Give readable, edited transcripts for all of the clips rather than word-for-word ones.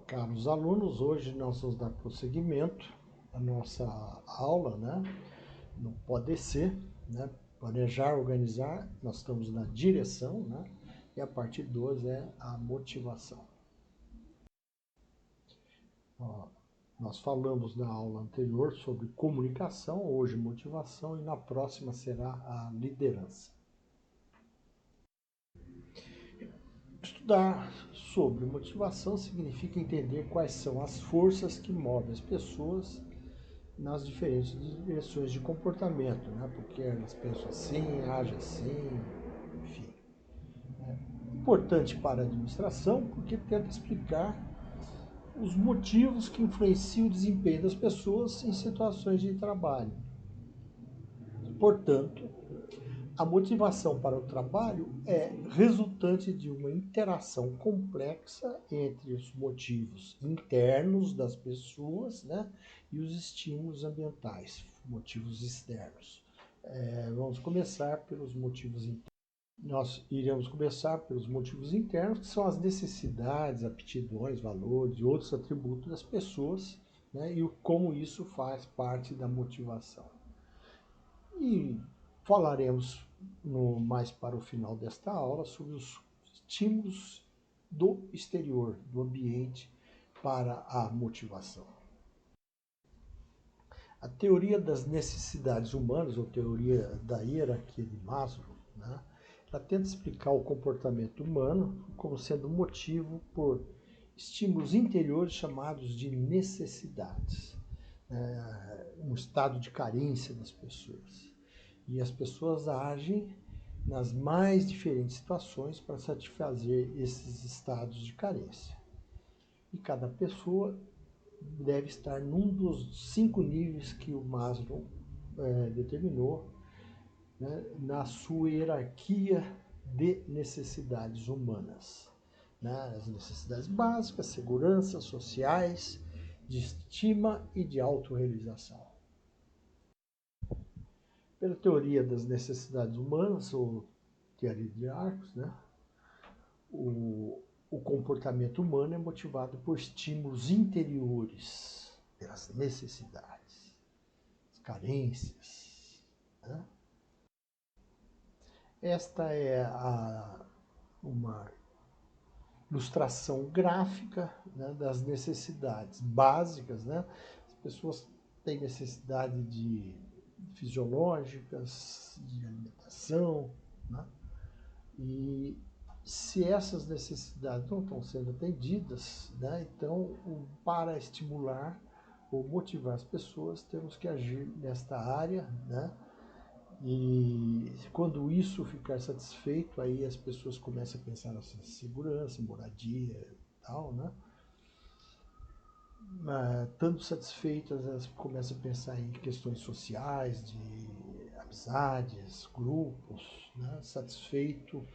Caros alunos, hoje nós vamos dar prosseguimento à nossa aula, né? No Pode Ser, né? Planejar, organizar, nós estamos na direção, né? E a parte 2 é a motivação. Ó, nós falamos na aula anterior sobre comunicação, hoje motivação e na próxima será a liderança. Estudar sobre motivação significa entender quais são as forças que movem as pessoas nas diferentes direções de comportamento, né? Porque elas pensam assim, agem assim, enfim. É importante para a administração porque tenta explicar os motivos que influenciam o desempenho das pessoas em situações de trabalho. Portanto, a motivação para o trabalho é resultante de uma interação complexa entre os motivos internos das pessoas, né, e os estímulos ambientais, motivos externos. Vamos começar pelos motivos internos. Nós iremos começar pelos motivos internos, que são as necessidades, aptidões, valores e outros atributos das pessoas, né, e como isso faz parte da motivação. E falaremos mais para o final desta aula sobre os estímulos do exterior, do ambiente, para a motivação. A teoria das necessidades humanas, ou teoria da hierarquia de Maslow, né, ela tenta explicar o comportamento humano como sendo motivo por estímulos interiores chamados de necessidades, um estado de carência das pessoas. E as pessoas agem nas mais diferentes situações para satisfazer esses estados de carência. E cada pessoa deve estar num dos 5 níveis que o Maslow determinou, né, na sua hierarquia de necessidades humanas. Né, as necessidades básicas, segurança, sociais, de estima e de autorrealização. Pela teoria das necessidades humanas, ou teoria de Arcos, né, o comportamento humano é motivado por estímulos interiores, pelas necessidades, as carências. Né? Esta é uma ilustração gráfica, né, das necessidades básicas. Né? As pessoas têm necessidade fisiológicas, de alimentação, né? E se essas necessidades não estão sendo atendidas, né, então, para estimular ou motivar as pessoas, temos que agir nesta área, né? E quando isso ficar satisfeito, aí as pessoas começam a pensar na segurança, moradia e tal, né? Estando satisfeitas, elas começam a pensar em questões sociais, de amizades, grupos, né? Satisfeito,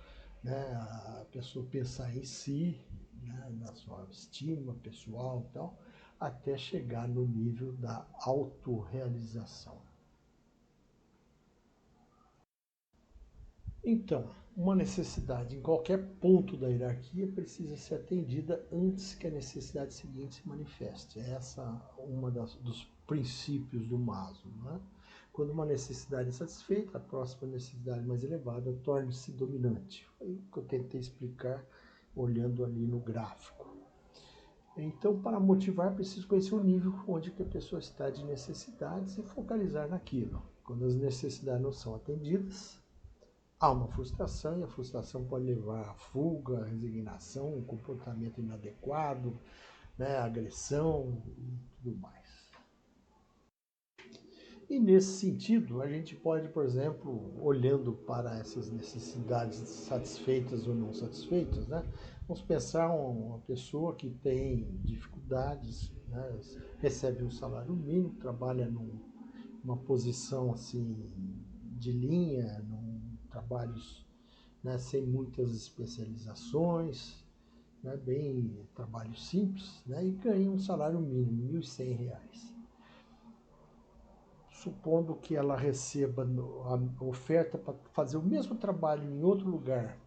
né? A pessoa pensar em si, né? Na sua estima pessoal e tal, até chegar no nível da autorrealização. Então, uma necessidade em qualquer ponto da hierarquia precisa ser atendida antes que a necessidade seguinte se manifeste. Essa é uma dos princípios do Maslow. Né? Quando uma necessidade é satisfeita, a próxima necessidade mais elevada torna-se dominante. Foi o que eu tentei explicar olhando ali no gráfico. Então, para motivar, preciso conhecer o nível onde que a pessoa está de necessidades e focalizar naquilo. Quando as necessidades não são atendidas, há uma frustração, e a frustração pode levar a fuga, a resignação, um comportamento inadequado, né, agressão e tudo mais. E nesse sentido, a gente pode, por exemplo, olhando para essas necessidades satisfeitas ou não satisfeitas, né, vamos pensar uma pessoa que tem dificuldades, né, recebe um salário mínimo, trabalha numa posição assim de linha, trabalhos, né, sem muitas especializações, né, bem trabalho simples, né, e ganha um salário mínimo, R$ 1.100. Supondo que ela receba a oferta para fazer o mesmo trabalho em outro lugar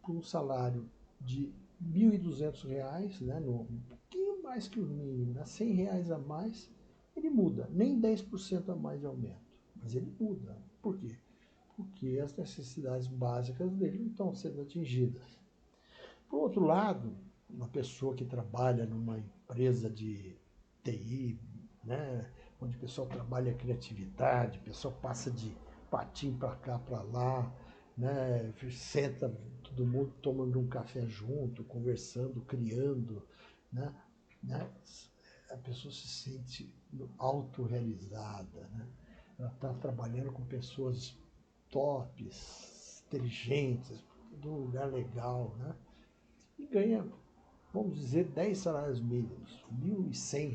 por um salário de R$ 1.200, né, um pouquinho mais que o mínimo, né? R$ 100 a mais, ele muda, nem 10% a mais de aumento, mas ele muda. Por quê? Porque as necessidades básicas dele não estão sendo atingidas. Por outro lado, uma pessoa que trabalha numa empresa de TI, né, onde o pessoal trabalha a criatividade, o pessoal passa de patim para cá, para lá, né, senta todo mundo tomando um café junto, conversando, criando, né, né, a pessoa se sente autorrealizada, né? Ela está trabalhando com pessoas tops, inteligentes, de um lugar legal, né? E ganha, vamos dizer, 10 salários mínimos, R$ 1.100,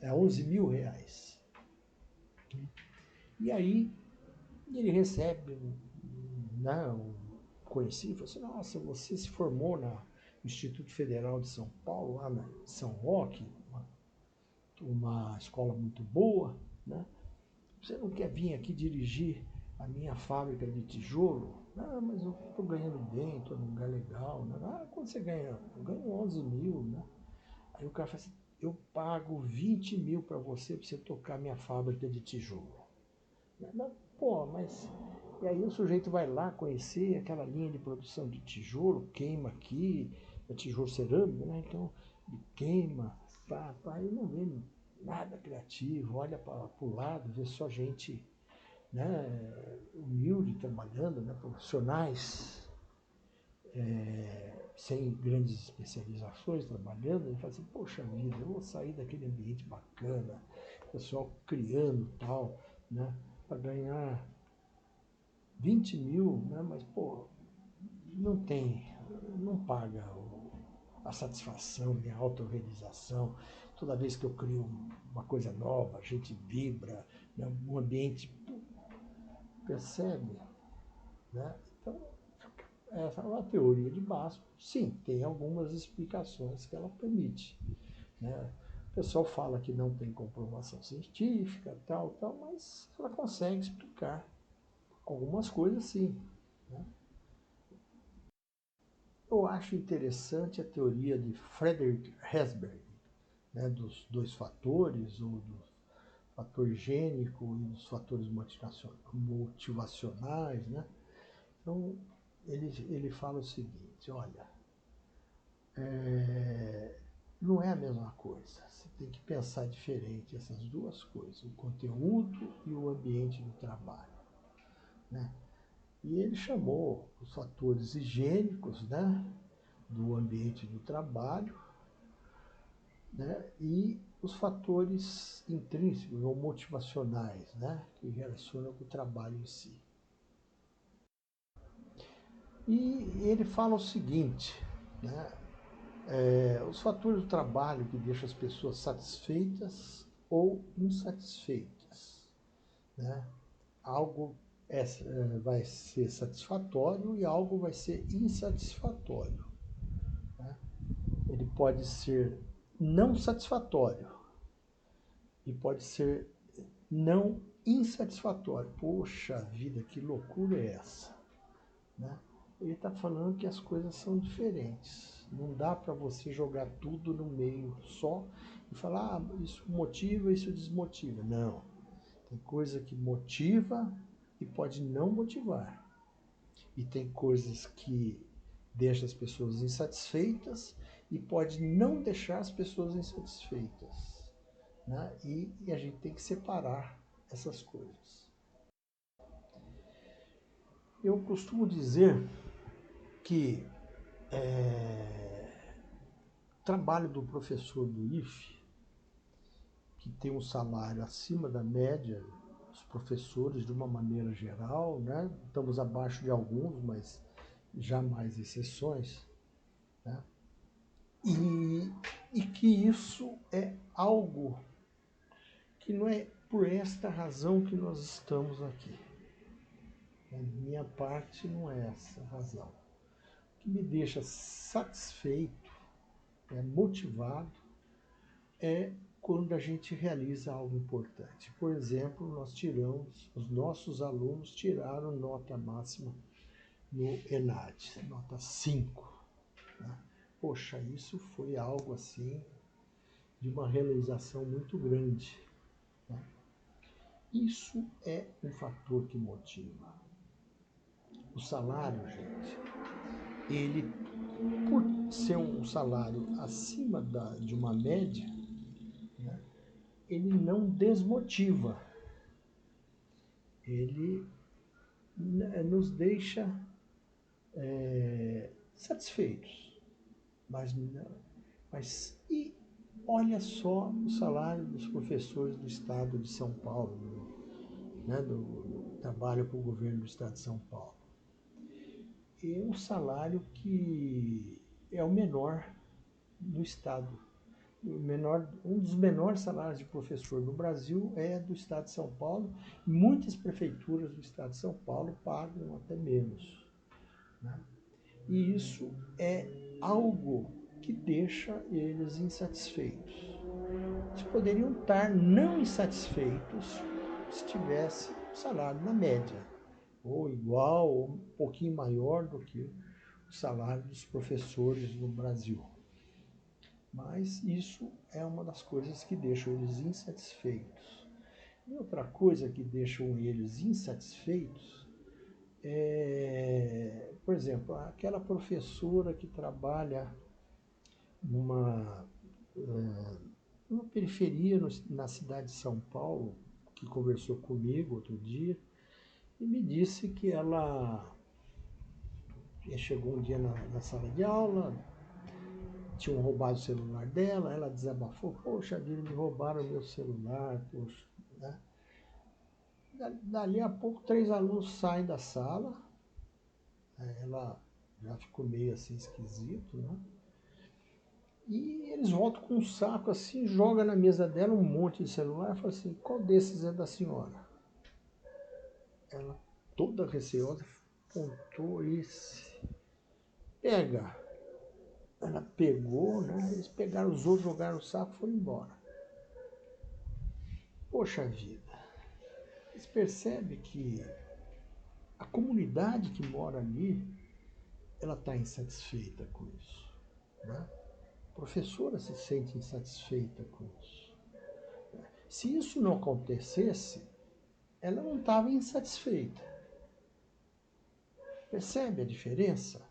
R$ 11.000. E aí ele recebe né, um conhecido, falou assim, nossa, você se formou no Instituto Federal de São Paulo, lá em São Roque, uma escola muito boa, né? Você não quer vir aqui dirigir a minha fábrica de tijolo? Ah, mas eu estou ganhando bem, estou num lugar legal. Né? Ah, quanto você ganha? Eu ganho 11 mil, né? Aí o cara fala assim, eu pago 20 mil para você tocar minha fábrica de tijolo. Não, pô, mas... E aí o sujeito vai lá conhecer aquela linha de produção de tijolo, queima aqui, é tijolo cerâmico, né? Então, ele queima, pá, pá, e não vê nada criativo, olha para o lado, vê só gente, né, humilde trabalhando, né, profissionais sem grandes especializações trabalhando, e fala assim, poxa vida, eu vou sair daquele ambiente bacana, pessoal criando tal, né, para ganhar 20 mil, né, mas pô, não tem, não paga a satisfação, minha autorrealização. Toda vez que eu crio uma coisa nova, a gente vibra, né, um ambiente percebe, né? Então, essa é uma teoria de Maslow. Sim, tem algumas explicações que ela permite, né? O pessoal fala que não tem comprovação científica, tal, tal, mas ela consegue explicar algumas coisas, sim, né? Eu acho interessante a teoria de Frederick Herzberg, né, dos dois fatores, ou do fator gênico e dos fatores motivacionais, né? Então, ele fala o seguinte, olha, não é a mesma coisa. Você tem que pensar diferente essas duas coisas, o conteúdo e o ambiente do trabalho, né? E ele chamou os fatores higiênicos, né, do ambiente do trabalho, né, e os fatores intrínsecos ou motivacionais, né, que relacionam com o trabalho em si. E ele fala o seguinte, né, os fatores do trabalho que deixam as pessoas satisfeitas ou insatisfeitas, né? Algo vai ser satisfatório e algo vai ser insatisfatório, né? Ele pode ser não satisfatório e pode ser não insatisfatório. Poxa vida, que loucura é essa, né? Ele está falando que as coisas são diferentes. Não dá para você jogar tudo no meio só e falar, ah, isso motiva, isso desmotiva. Não. Tem coisa que motiva e pode não motivar. E tem coisas que deixam as pessoas insatisfeitas e pode não deixar as pessoas insatisfeitas, né? E a gente tem que separar essas coisas. Eu costumo dizer que o trabalho do professor do IFE, que tem um salário acima da média dos professores de uma maneira geral, né? Estamos abaixo de alguns, mas jamais exceções, né? E que isso é algo que não é por esta razão que nós estamos aqui. A minha parte não é essa razão. O que me deixa satisfeito, motivado, é quando a gente realiza algo importante. Por exemplo, os nossos alunos tiraram nota máxima no ENAD, nota 5. Né? Poxa, isso foi algo assim de uma realização muito grande, né? Isso é um fator que motiva. O salário, gente, ele, por ser um salário acima de uma média, né, ele não desmotiva. Ele nos deixa satisfeitos. Mas e olha só o salário dos professores do estado de São Paulo, né, do trabalho para o governo do estado de São Paulo. É um salário que é o menor do estado. Um dos menores salários de professor no Brasil é do estado de São Paulo. Muitas prefeituras do estado de São Paulo pagam até menos, né? E isso é algo que deixa eles insatisfeitos. Eles poderiam estar não insatisfeitos se tivesse salário na média, ou igual, ou um pouquinho maior do que o salário dos professores no Brasil. Mas isso é uma das coisas que deixam eles insatisfeitos. E outra coisa que deixam eles insatisfeitos é, por exemplo, aquela professora que trabalha numa, numa periferia na cidade de São Paulo, que conversou comigo outro dia, e me disse que ela chegou um dia na sala de aula, tinham roubado o celular dela, ela desabafou, poxa vida, me roubaram o meu celular, poxa, né? Dali a pouco, 3 alunos saem da sala, ela já ficou meio assim esquisito, né? E eles voltam com um saco assim, joga na mesa dela um monte de celular e fala assim, qual desses é da senhora? Ela, toda receosa, apontou esse. Pega. Ela pegou, né? Eles pegaram os outros, jogaram o saco e foram embora. Poxa vida. Eles percebem que a comunidade que mora ali, ela está insatisfeita com isso, né? A professora se sente insatisfeita com isso. Se isso não acontecesse, ela não estava insatisfeita. Percebe a diferença?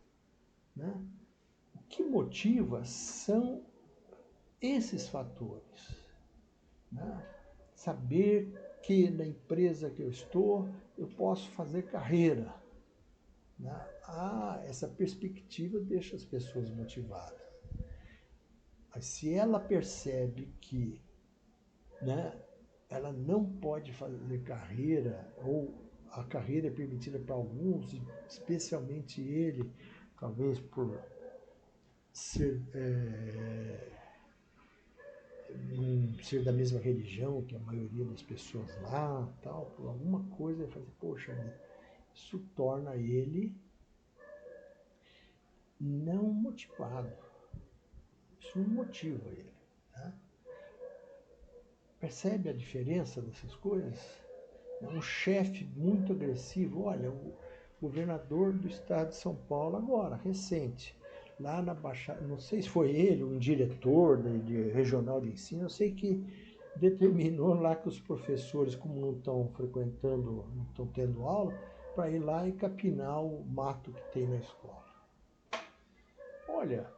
Né? O que motiva são esses fatores. Né? Saber que na empresa que eu estou, eu posso fazer carreira. Né? Essa perspectiva deixa as pessoas motivadas. Mas se ela percebe que, né, ela não pode fazer carreira, ou a carreira é permitida para alguns, especialmente ele, talvez por ser, ser da mesma religião que a maioria das pessoas lá, tal, por alguma coisa, ele fala assim, poxa, isso torna ele não motivado. Isso não motiva ele. Né? Percebe a diferença dessas coisas? Um chefe muito agressivo, olha, o governador do estado de São Paulo agora, recente, lá na Baixada, não sei se foi ele, um diretor de regional de ensino, eu sei que determinou lá que os professores, como não estão frequentando, não estão tendo aula, para ir lá e capinar o mato que tem na escola. Olha,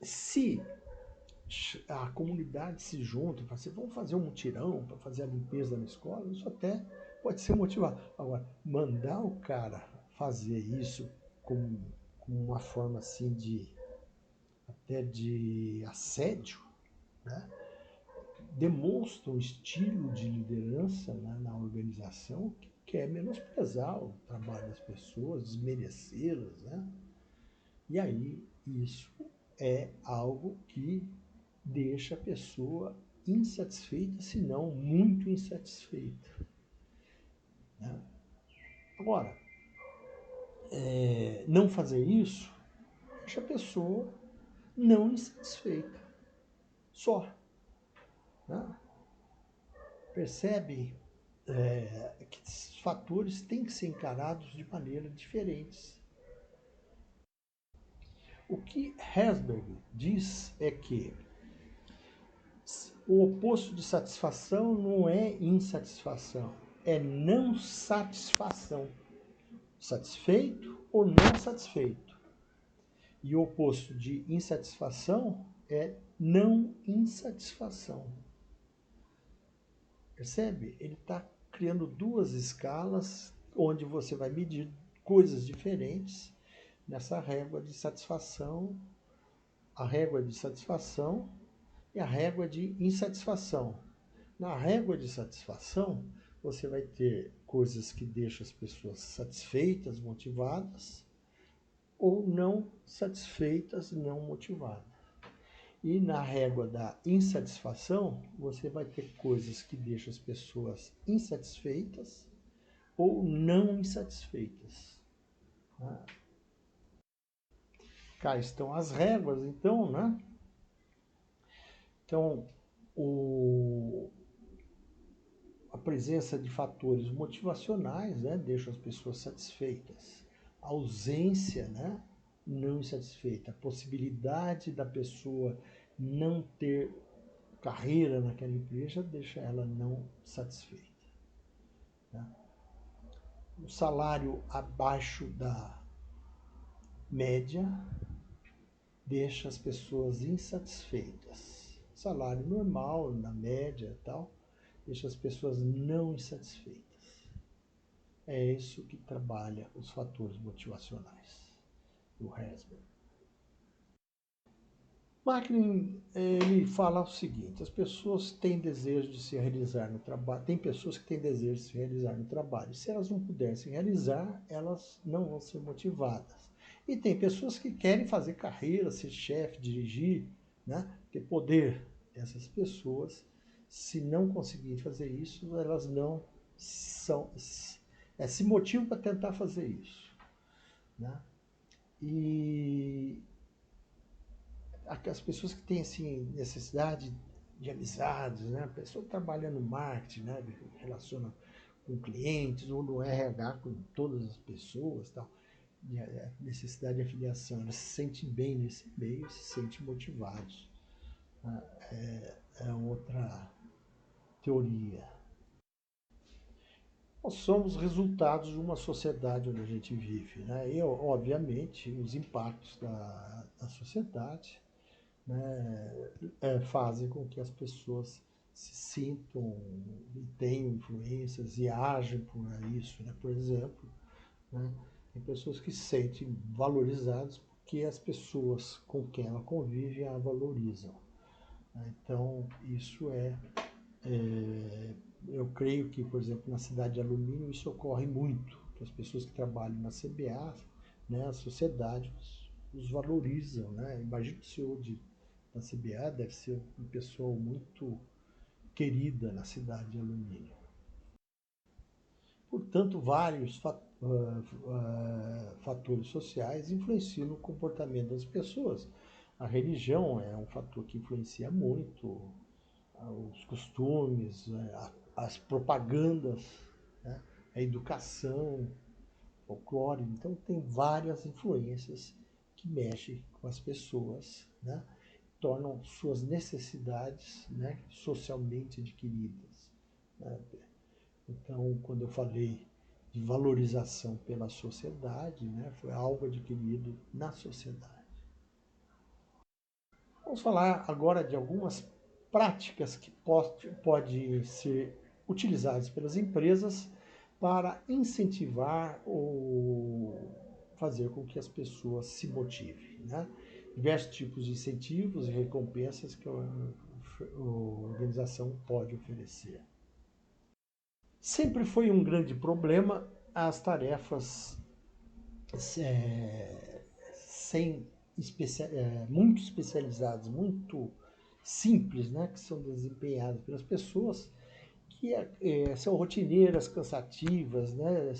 se a comunidade se junta e fala assim, vamos fazer um mutirão para fazer a limpeza na escola, isso até pode ser motivado. Agora, mandar o cara fazer isso com uma forma assim até de assédio, né? Demonstra um estilo de liderança, né, na organização que quer menosprezar o trabalho das pessoas, desmerecê-las, né? E aí isso é algo que deixa a pessoa insatisfeita, se não muito insatisfeita. Né? Agora, não fazer isso deixa a pessoa não insatisfeita. Só. Né? Percebe que esses fatores têm que ser encarados de maneiras diferentes. O que Herzberg diz é que O oposto de satisfação não é insatisfação, é não satisfação. Satisfeito ou não satisfeito. E o oposto de insatisfação é não insatisfação. Percebe? Ele está criando duas escalas onde você vai medir coisas diferentes nessa régua de satisfação, a régua de satisfação e a régua de insatisfação. Na régua de satisfação, você vai ter coisas que deixam as pessoas satisfeitas, motivadas, ou não satisfeitas, não motivadas. E na régua da insatisfação, você vai ter coisas que deixam as pessoas insatisfeitas ou não insatisfeitas. Cá estão as réguas, então, né? Então, a presença de fatores motivacionais, né, deixa as pessoas satisfeitas. A ausência, né, não insatisfeita. A possibilidade da pessoa não ter carreira naquela empresa deixa ela não satisfeita. Né? O salário abaixo da média deixa as pessoas insatisfeitas. Salário normal, na média e tal, deixa as pessoas não insatisfeitas. É isso que trabalha os fatores motivacionais do Herzberg. Macklin, ele fala o seguinte: as pessoas têm desejo de se realizar no trabalho, tem pessoas que têm desejo de se realizar no trabalho. Se elas não puderem se realizar, elas não vão ser motivadas. E tem pessoas que querem fazer carreira, ser chefe, dirigir, né? Ter poder. Essas pessoas, se não conseguirem fazer isso, elas não são, se motivam para tentar fazer isso. Né? E as pessoas que têm assim, necessidade de amizades, né? A pessoa trabalha no marketing, né? Relaciona com clientes ou no RH com todas as pessoas, tal. E a necessidade de afiliação, elas se sentem bem nesse meio, se sentem motivados. É outra teoria. Nós somos resultados de uma sociedade onde a gente vive, né? E, obviamente, os impactos da sociedade, né, fazem com que as pessoas se sintam e tenham influências e agem por isso. Né? Por exemplo, né, tem pessoas que se sentem valorizadas porque as pessoas com quem ela convive a valorizam. Né? Então, isso eu creio que, por exemplo, na cidade de Alumínio isso ocorre muito, que as pessoas que trabalham na CBA, né, a sociedade os valorizam. Né? Imagino que o senhor da CBA deve ser uma pessoa muito querida na cidade de Alumínio. Portanto, vários fatores sociais influenciam no comportamento das pessoas. A religião é um fator que influencia muito, os costumes, as propagandas, né? A educação, o folclore. Então, tem várias influências que mexem com as pessoas, né? Tornam suas necessidades, né, socialmente adquiridas. Né? Então, quando eu falei de valorização pela sociedade, né, foi algo adquirido na sociedade. Vamos falar agora de algumas práticas que podem ser utilizadas pelas empresas para incentivar ou fazer com que as pessoas se motivem. Né? Diversos tipos de incentivos e recompensas que a organização pode oferecer. Sempre foi um grande problema as tarefas muito especializadas, muito simples, né, que são desempenhadas pelas pessoas, que são rotineiras, cansativas, né,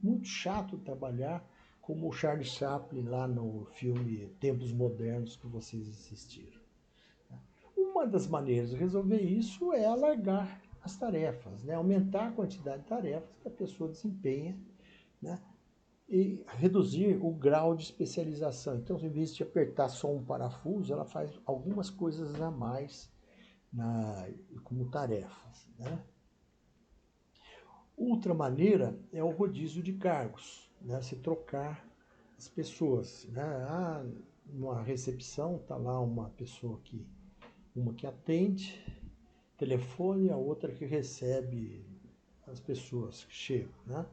muito chato trabalhar, como o Charlie Chaplin lá no filme Tempos Modernos que vocês assistiram. Uma das maneiras de resolver isso é alargar as tarefas, né, aumentar a quantidade de tarefas que a pessoa desempenha, né, e reduzir o grau de especialização. Então, em vez de apertar só um parafuso, ela faz algumas coisas a mais como tarefas, né? Outra maneira é o rodízio de cargos, né? Se trocar as pessoas, né? Numa recepção está lá uma que atende telefone, a outra que recebe as pessoas que chegam, né?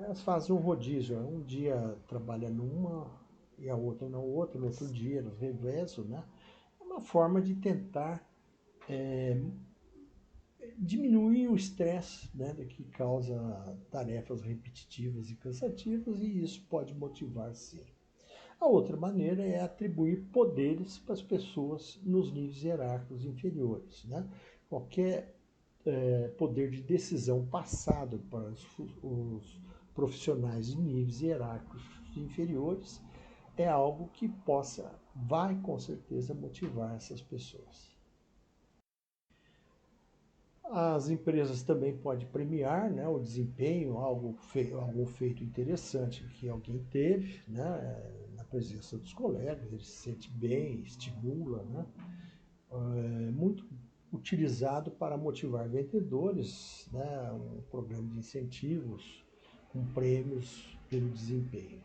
Elas fazem um rodízio, um dia trabalha numa e a outra na outra, no outro dia elas revezam, né? É uma forma de tentar diminuir o estresse, né, que causa tarefas repetitivas e cansativas, e isso pode motivar sim. A outra maneira é atribuir poderes para as pessoas nos níveis hierárquicos inferiores, né? Qualquer poder de decisão passado para os profissionais de níveis hierárquicos inferiores é algo que vai com certeza motivar essas pessoas. As empresas também podem premiar, né, o desempenho, algum feito interessante que alguém teve, né, na presença dos colegas, ele se sente bem, estimula, né, é muito utilizado para motivar vendedores, né, um programa de incentivos com prêmios pelo desempenho.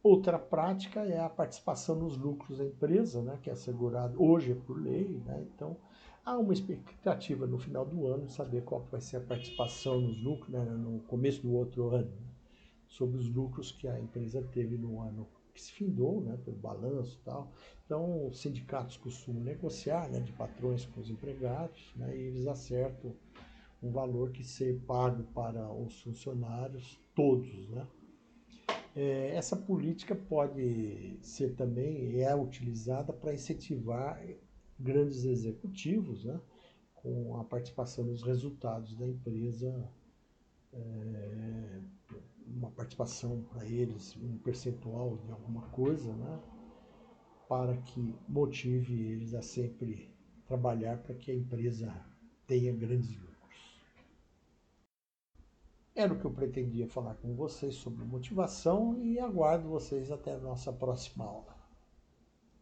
Outra prática é a participação nos lucros da empresa, né, que é assegurado hoje por lei, né, então há uma expectativa no final do ano de saber qual vai ser a participação nos lucros, né, no começo do outro ano, né, sobre os lucros que a empresa teve no ano que se findou, né, pelo balanço e tal. Então, os sindicatos costumam negociar, né, de patrões com os empregados, né, e eles acertam um valor que ser pago para os funcionários todos, né. Essa política pode ser também, é utilizada para incentivar grandes executivos, né, com a participação nos resultados da empresa, uma participação para eles, um percentual de alguma coisa, né, para que motive eles a sempre trabalhar para que a empresa tenha grandes lucros. Era o que eu pretendia falar com vocês sobre motivação e aguardo vocês até a nossa próxima aula.